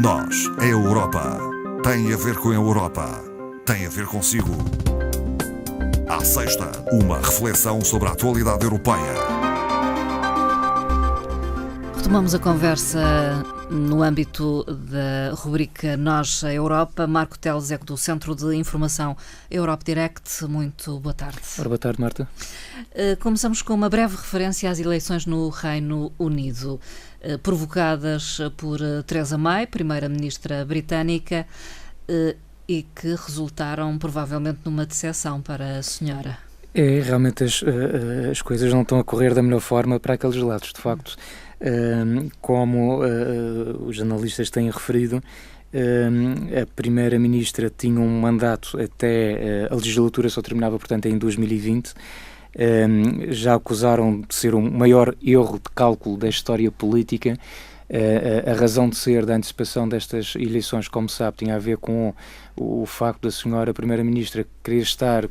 Nós, a Europa, tem a ver com a Europa, tem a ver consigo. À sexta, uma reflexão sobre a atualidade europeia. Retomamos a conversa no âmbito da rubrica Nós, a Europa. Marco Teles é do Centro de Informação Europe Direct. Muito boa tarde. Ora, boa tarde, Marta. Começamos com uma breve referência às eleições no Reino Unido, provocadas por Theresa May, primeira-ministra britânica, e que resultaram provavelmente numa decepção para a senhora. Realmente as coisas não estão a correr da melhor forma para aqueles lados, de facto. Como os jornalistas têm referido, a primeira-ministra tinha um mandato até a legislatura só terminava, portanto, em 2020. Já acusaram de ser o maior erro de cálculo da história política. A razão de ser da antecipação destas eleições, como sabe, tinha a ver com o facto da senhora primeira-ministra querer estar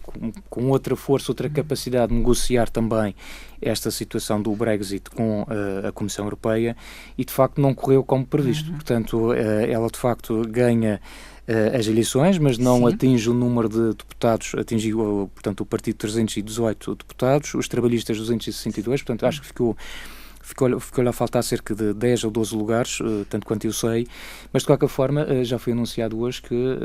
com outra força, outra capacidade de negociar também esta situação do Brexit com a Comissão Europeia, e de facto não correu como previsto. Portanto, ela de facto ganha as eleições, mas não atinge o número de deputados, atingiu, portanto, o partido 318 deputados, os trabalhistas 262, portanto acho que ficou-lhe a faltar cerca de 10 ou 12 lugares, tanto quanto eu sei, mas de qualquer forma já foi anunciado hoje que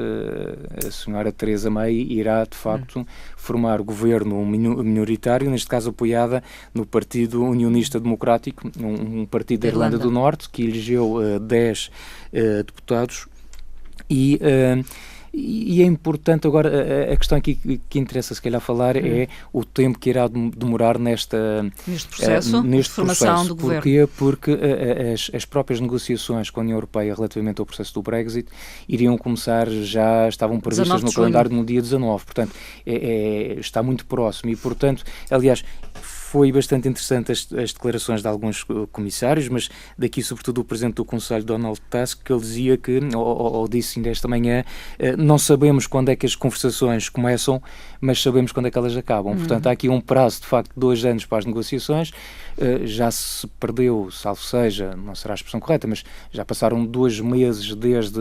a senhora Theresa May irá de facto formar o governo minoritário, neste caso apoiada no Partido Unionista Democrático, um partido da Irlanda do Norte, que elegeu 10 deputados. E é importante agora, a questão aqui que interessa se calhar falar é o tempo que irá demorar neste processo de formação do governo. Porquê? Porque as próprias negociações com a União Europeia relativamente ao processo do Brexit iriam começar, já estavam previstas no calendário no dia 19, portanto está muito próximo e, portanto, aliás, foi bastante interessante as declarações de alguns comissários, mas daqui sobretudo o Presidente do Conselho, Donald Tusk, que ele dizia que, ou disse ainda esta manhã, não sabemos quando é que as conversações começam, mas sabemos quando é que elas acabam. Portanto, há aqui um prazo, de facto, de 2 anos para as negociações. Já se perdeu, salvo seja, não será a expressão correta, mas já passaram 2 meses desde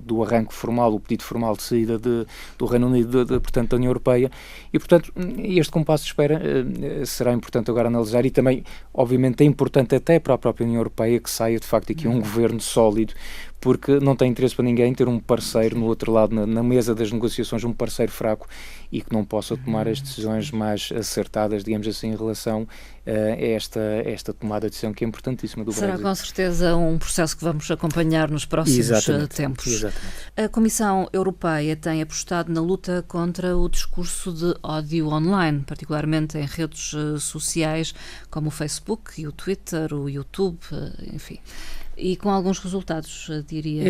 do arranque formal, o pedido formal de saída do Reino Unido, portanto, da União Europeia, e, portanto, este compasso de espera será importante agora analisar, e também, obviamente, é importante até para a própria União Europeia que saia, de facto, aqui um governo sólido, porque não tem interesse para ninguém ter um parceiro no outro lado, na mesa das negociações, um parceiro fraco e que não possa tomar as decisões mais acertadas, digamos assim, em relação a esta tomada de decisão que é importantíssima do Brexit. Será com certeza um processo que vamos acompanhar nos próximos tempos. Exatamente. A Comissão Europeia tem apostado na luta contra o discurso de ódio online, particularmente em redes sociais como o Facebook e o Twitter, o YouTube, enfim. E com alguns resultados, diria.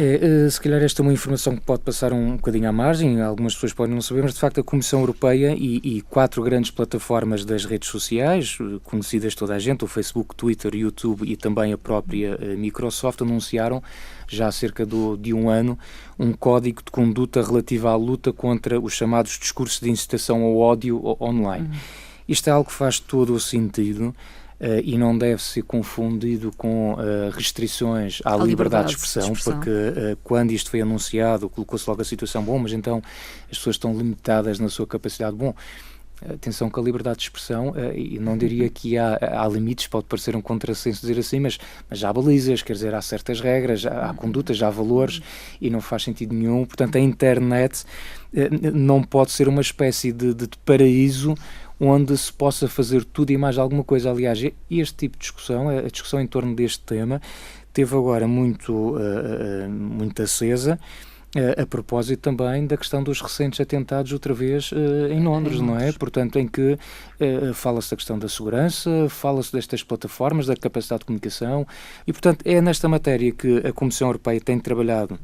Se calhar esta é uma informação que pode passar um bocadinho à margem, algumas pessoas podem não saber, mas de facto a Comissão Europeia e 4 grandes plataformas das redes sociais, conhecidas de toda a gente, o Facebook, Twitter, YouTube e também a própria Microsoft, anunciaram já há cerca de um ano um código de conduta relativa à luta contra os chamados discursos de incitação ao ódio online. Isto é algo que faz todo o sentido. E não deve ser confundido com restrições à liberdade de expressão, porque quando isto foi anunciado, colocou-se logo a situação, mas então as pessoas estão limitadas na sua capacidade. Atenção que a liberdade de expressão, e não diria que há limites, pode parecer um contrassenso dizer assim, mas já há balizas, quer dizer, há certas regras, há condutas, há valores, e não faz sentido nenhum. Portanto, a internet não pode ser uma espécie de paraíso onde se possa fazer tudo e mais alguma coisa. Aliás, este tipo de discussão, a discussão em torno deste tema, teve agora muito acesa, a propósito também da questão dos recentes atentados outra vez em Londres, não é? Portanto, em que fala-se da questão da segurança, fala-se destas plataformas, da capacidade de comunicação, e portanto é nesta matéria que a Comissão Europeia tem trabalhado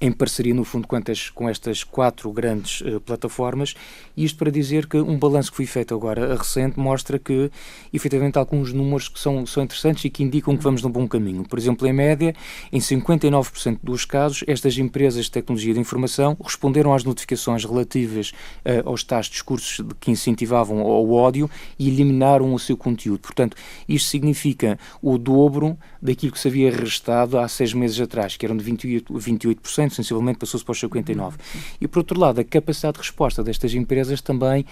em parceria, no fundo, com estas 4 grandes plataformas, e isto para dizer que um balanço que foi feito agora, recente, mostra que, efetivamente, alguns números que são interessantes e que indicam que vamos num bom caminho. Por exemplo, em média, em 59% dos casos, estas empresas de tecnologia de informação responderam às notificações relativas aos tais discursos que incentivavam ao ódio e eliminaram o seu conteúdo. Portanto, isto significa o dobro daquilo que se havia registado há 6 meses atrás, que eram de 28%, sensivelmente passou-se para os 59%. E, por outro lado, a capacidade de resposta destas empresas também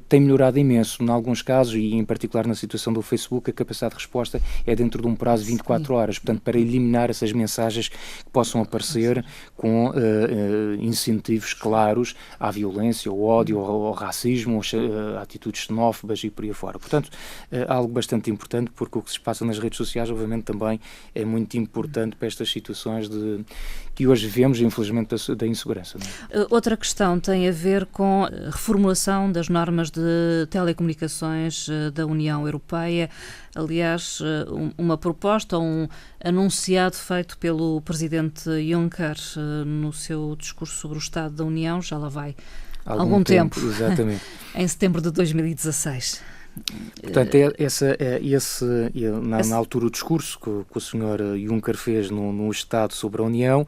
tem melhorado imenso. Em alguns casos, e em particular na situação do Facebook, a capacidade de resposta é dentro de um prazo de 24 horas, portanto, para eliminar essas mensagens que possam aparecer com incentivos claros à violência, ao ódio, ao racismo, atitudes xenófobas e por aí fora. Portanto, algo bastante importante, porque o que se passa nas redes sociais, obviamente, também é muito importante para estas situações que hoje vemos, infelizmente, da insegurança. Não é? Outra questão tem a ver com a reformulação das normas de telecomunicações da União Europeia. Aliás, uma proposta, um anunciado feito pelo presidente Juncker no seu discurso sobre o Estado da União, já lá vai algum tempo. Exatamente. Em setembro de 2016. Portanto, na altura o discurso que o Sr. Juncker fez no Estado sobre a União,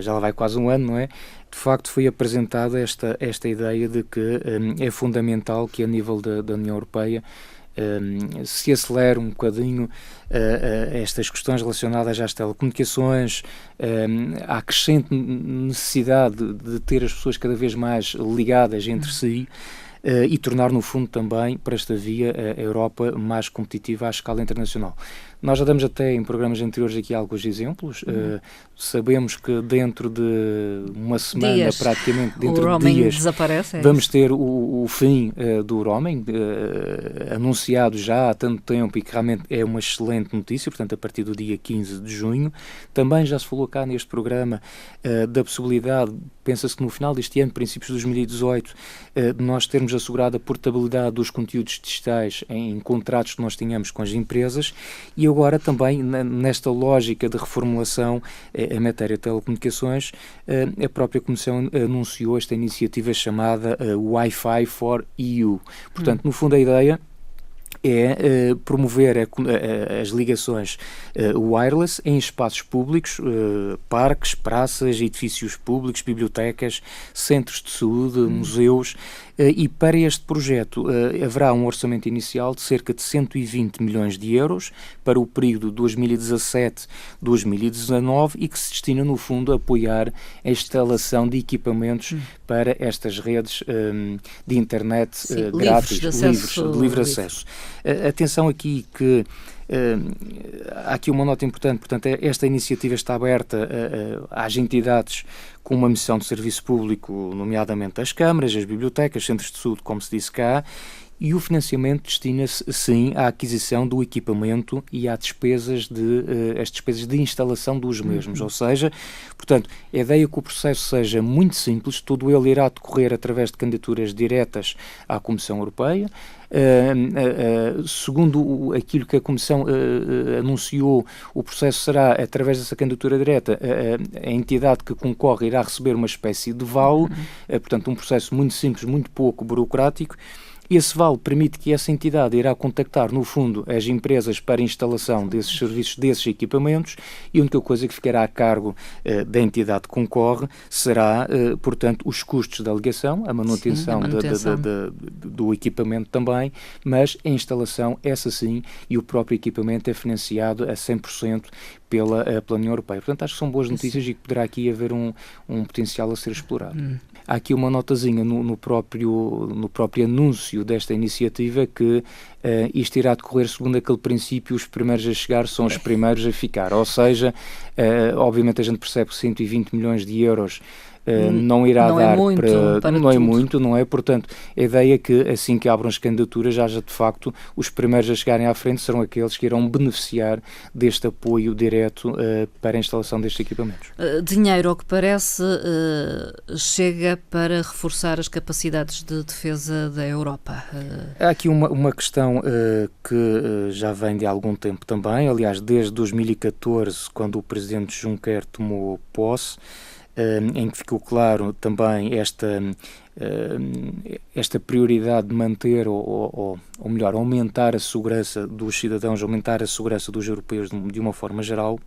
já lá vai quase um ano, não é? De facto foi apresentada esta ideia de que é fundamental que a nível da União Europeia se acelere um bocadinho estas questões relacionadas às telecomunicações, à crescente necessidade de ter as pessoas cada vez mais ligadas entre si, e tornar, no fundo, também, para esta via, a Europa mais competitiva à escala internacional. Nós já damos até em programas anteriores aqui alguns exemplos. Sabemos que dentro de uma semana, praticamente dentro de dias, desaparece, vamos ter o fim do roaming, anunciado já há tanto tempo e que realmente é uma excelente notícia, portanto, a partir do dia 15 de junho. Também já se falou cá neste programa da possibilidade, pensa-se que no final deste ano, princípios de 2018, de nós termos assegurado a portabilidade dos conteúdos digitais em contratos que nós tínhamos com as empresas, e agora também nesta lógica de reformulação em matéria de telecomunicações, a própria Comissão anunciou esta iniciativa chamada Wi-Fi for EU. Portanto, no fundo a ideia é promover as ligações wireless em espaços públicos, parques, praças, edifícios públicos, bibliotecas, centros de saúde, museus, e para este projeto haverá um orçamento inicial de cerca de 120 milhões de euros para o período 2017-2019 e que se destina, no fundo, a apoiar a instalação de equipamentos para estas redes de internet grátis, de livre acesso. Atenção aqui que há aqui uma nota importante, portanto, esta iniciativa está aberta às entidades com uma missão de serviço público, nomeadamente as câmaras, as bibliotecas, centros de saúde, como se disse cá, e o financiamento destina-se, sim, à aquisição do equipamento e às despesas de instalação dos mesmos. Ou seja, portanto, a ideia é que o processo seja muito simples, todo ele irá decorrer através de candidaturas diretas à Comissão Europeia. Segundo aquilo que a Comissão anunciou, o processo será, através dessa candidatura direta, a entidade que concorre irá receber uma espécie de vale, portanto um processo muito simples, muito pouco burocrático. Esse vale permite que essa entidade irá contactar, no fundo, as empresas para a instalação desses serviços, desses equipamentos, e a única coisa que ficará a cargo da entidade que concorre será, portanto, os custos da ligação, a manutenção, do equipamento também, mas a instalação, essa sim, e o próprio equipamento é financiado a 100% pela União Europeia. Portanto, acho que são boas notícias e que poderá aqui haver um potencial a ser explorado. Há aqui uma notazinha no próprio anúncio desta iniciativa que isto irá decorrer segundo aquele princípio: os primeiros a chegar são os primeiros a ficar. Ou seja, obviamente a gente percebe que 120 milhões de euros não irá não dar é muito para não é tudo. muito, não é? Portanto, a ideia é que assim que abram as candidaturas, haja de facto os primeiros a chegarem à frente serão aqueles que irão beneficiar deste apoio direto para a instalação destes equipamentos. Dinheiro, ao que parece, chega para reforçar as capacidades de defesa da Europa. Há aqui uma questão que já vem de algum tempo também, aliás, desde 2014, quando o presidente Juncker tomou posse, em que ficou claro também esta prioridade de manter ou melhor, aumentar a segurança dos cidadãos, aumentar a segurança dos europeus de uma forma geral.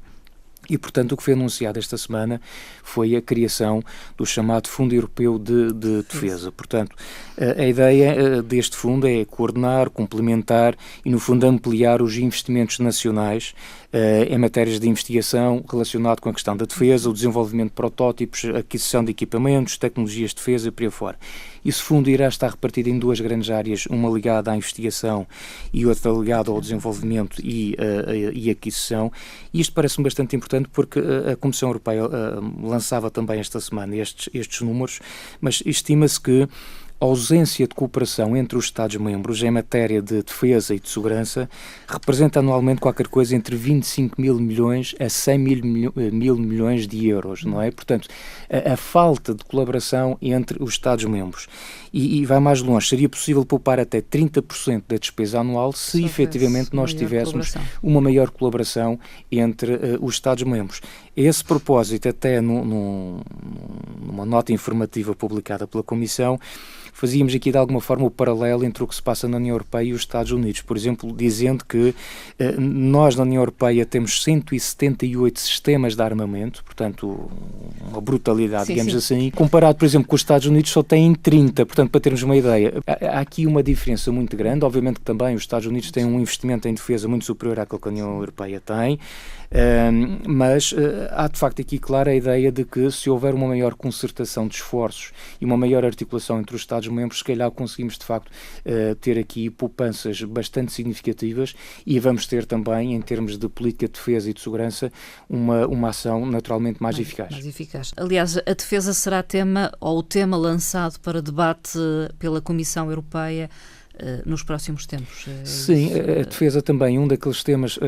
E, portanto, o que foi anunciado esta semana foi a criação do chamado Fundo Europeu de Defesa. Portanto, a ideia deste fundo é coordenar, complementar e, no fundo, ampliar os investimentos nacionais em matérias de investigação relacionado com a questão da defesa, o desenvolvimento de protótipos, a aquisição de equipamentos, tecnologias de defesa e por aí fora. Esse fundo irá estar repartido em duas grandes áreas, uma ligada à investigação e outra ligada ao desenvolvimento e aquisição. E isto parece-me bastante importante porque a Comissão Europeia lançava também esta semana estes números, mas estima-se que a ausência de cooperação entre os Estados-membros em matéria de defesa e de segurança representa anualmente qualquer coisa entre 25 mil milhões a 100 mil milhões de euros, não é? Portanto, a falta de colaboração entre os Estados-membros. E vai mais longe, seria possível poupar até 30% da despesa anual se efetivamente nós tivéssemos uma maior colaboração entre os Estados-membros. A esse propósito, até numa nota informativa publicada pela Comissão, fazíamos aqui de alguma forma o paralelo entre o que se passa na União Europeia e os Estados Unidos, por exemplo, dizendo que nós na União Europeia temos 178 sistemas de armamento, portanto uma brutalidade, digamos assim, comparado, por exemplo, com os Estados Unidos só têm 30, portanto, para termos uma ideia. Há aqui uma diferença muito grande, obviamente que também os Estados Unidos têm um investimento em defesa muito superior àquele que a União Europeia tem, mas há de facto aqui clara a ideia de que se houver uma maior concertação de esforços e uma maior articulação entre os Estados-membros, se calhar conseguimos de facto ter aqui poupanças bastante significativas e vamos ter também, em termos de política de defesa e de segurança, uma ação naturalmente mais eficaz. Aliás, a defesa será tema ou o tema lançado para debate pela Comissão Europeia nos próximos tempos. Sim, a defesa também, um daqueles temas,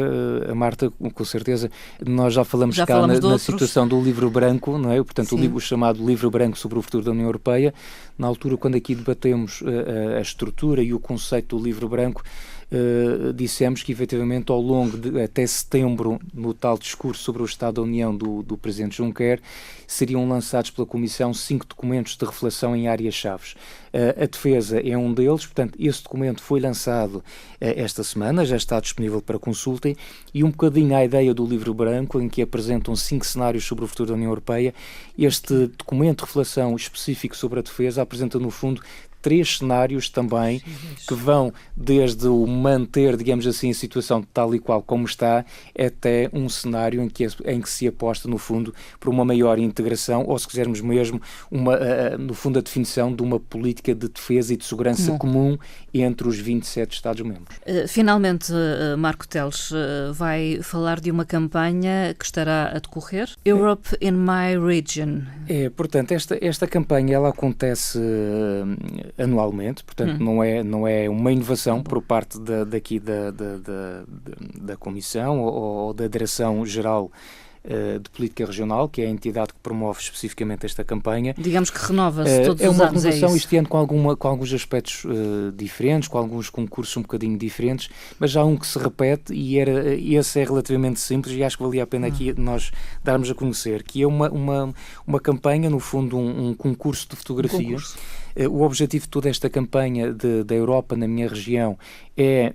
a Marta, com certeza, nós já falamos cá na situação do livro branco, não é? Portanto, o chamado livro branco sobre o futuro da União Europeia. Na altura, quando aqui debatemos a estrutura e o conceito do livro branco, dissemos que efetivamente ao longo de até setembro, no tal discurso sobre o Estado da União do Presidente Juncker, seriam lançados pela Comissão 5 documentos de reflexão em áreas-chave. A defesa é um deles, portanto esse documento foi lançado esta semana, já está disponível para consulta, e um bocadinho à ideia do livro branco, em que apresentam 5 cenários sobre o futuro da União Europeia. Este documento de reflexão específico sobre a defesa apresenta no fundo 3 cenários também, que vão desde o manter, digamos assim, a situação tal e qual como está, até um cenário em que se aposta, no fundo, por uma maior integração, ou se quisermos mesmo, no fundo, a definição de uma política de defesa e de segurança comum entre os 27 Estados-membros. Finalmente, Marco Teles vai falar de uma campanha que estará a decorrer, Europe in My Region. Portanto, esta campanha ela acontece anualmente, portanto não é uma inovação por parte da Comissão ou da Direção-Geral de Política Regional, que é a entidade que promove especificamente esta campanha. Digamos que renova-se todos os anos. É uma renovação este ano com alguns aspectos diferentes, com alguns concursos um bocadinho diferentes, mas já um que se repete e esse é relativamente simples e acho que valia a pena aqui nós darmos a conhecer, que é uma campanha, no fundo um concurso de fotografia. O objetivo de toda esta campanha da Europa na minha região é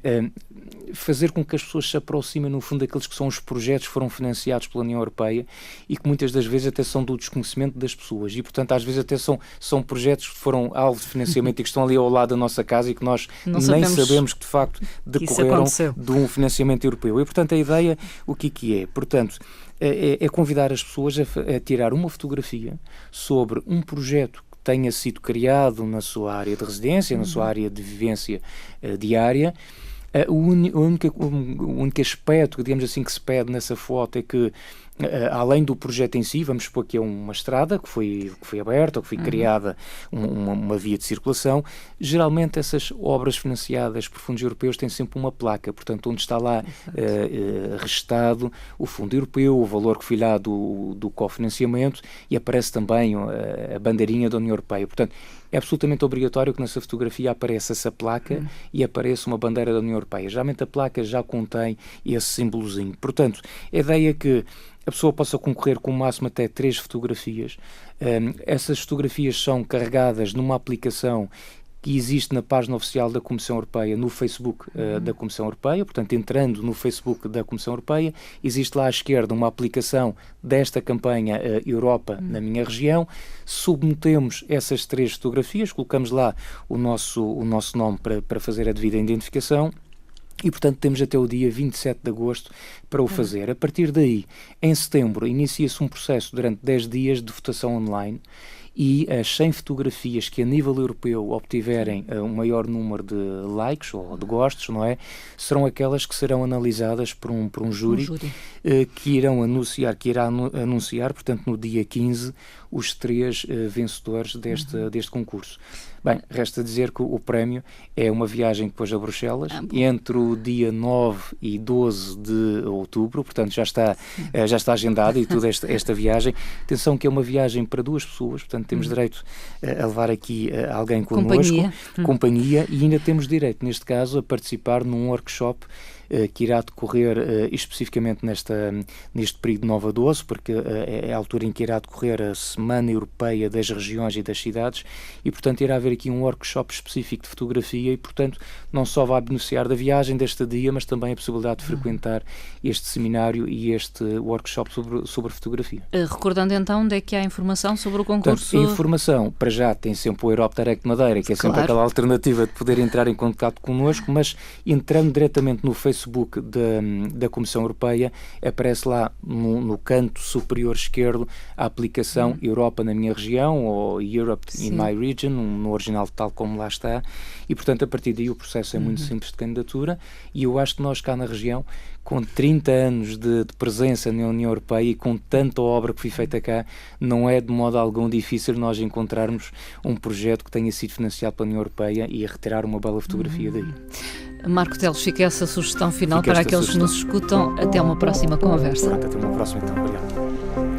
fazer com que as pessoas se aproximem, no fundo, daqueles que são os projetos que foram financiados pela União Europeia e que muitas das vezes até são do desconhecimento das pessoas e, portanto, às vezes até são projetos que foram alvo de financiamento e que estão ali ao lado da nossa casa e que nós nem sabemos que, de facto, decorreram de um financiamento europeu. E, portanto, a ideia, o que é? Portanto, é convidar as pessoas a tirar uma fotografia sobre um projeto que tenha sido criado na sua área de residência, na sua área de vivência diária. O único aspecto, digamos assim, que se pede nessa foto é que além do projeto em si, vamos supor que é uma estrada que foi aberta ou que foi criada uma via de circulação, geralmente essas obras financiadas por fundos europeus têm sempre uma placa, portanto, onde está lá registado o fundo europeu, o valor que foi lá do cofinanciamento, e aparece também a bandeirinha da União Europeia. Portanto, é absolutamente obrigatório que nessa fotografia apareça essa placa e apareça uma bandeira da União Europeia. Geralmente a placa já contém esse símbolozinho. Portanto, a ideia é que a pessoa possa concorrer com o máximo até 3 fotografias. Essas fotografias são carregadas numa aplicação que existe na página oficial da Comissão Europeia, no Facebook da Comissão Europeia. Portanto, entrando no Facebook da Comissão Europeia, existe lá à esquerda uma aplicação desta campanha Europa na minha região. Submetemos essas 3 fotografias, colocamos lá o nosso nome para fazer a devida identificação. E, portanto, temos até o dia 27 de agosto para o fazer. A partir daí, em setembro, inicia-se um processo durante 10 dias de votação online, e as 100 fotografias que a nível europeu obtiverem um maior número de likes ou de gostos, não é? Serão aquelas que serão analisadas por um júri, que irá anunciar, portanto, no dia 15, os 3 vencedores deste concurso. Bem, resta dizer que o prémio é uma viagem depois a Bruxelas, entre o dia 9 e 12 de outubro, portanto já está agendada e toda esta viagem. Atenção que é uma viagem para 2 pessoas, portanto temos direito a levar aqui alguém connosco, companhia, e ainda temos direito, neste caso, a participar num workshop que irá decorrer especificamente neste período de 9 a 12, porque é a altura em que irá decorrer a Semana Europeia das Regiões e das Cidades, e, portanto, irá haver aqui um workshop específico de fotografia e, portanto, não só vai beneficiar da viagem, da estadia, mas também a possibilidade de frequentar este seminário e este workshop sobre fotografia. Recordando então onde é que há informação sobre o concurso? Portanto, a informação, para já, tem sempre o Europe Direct Madeira, que é sempre aquela alternativa de poder entrar em contato connosco, mas entrando diretamente no Facebook da Comissão Europeia, aparece lá no canto superior esquerdo a aplicação Europa na minha região, ou Europe in my region, no original tal como lá está, e, portanto, a partir daí o processo é muito simples de candidatura, e eu acho que nós cá na região, com 30 anos de presença na União Europeia e com tanta obra que foi feita cá, não é de modo algum difícil nós encontrarmos um projeto que tenha sido financiado pela União Europeia e a retirar uma bela fotografia daí. Marco Teles, fica essa sugestão final para aqueles que nos escutam. Até uma próxima conversa. Pronto, até uma próxima então. Obrigado.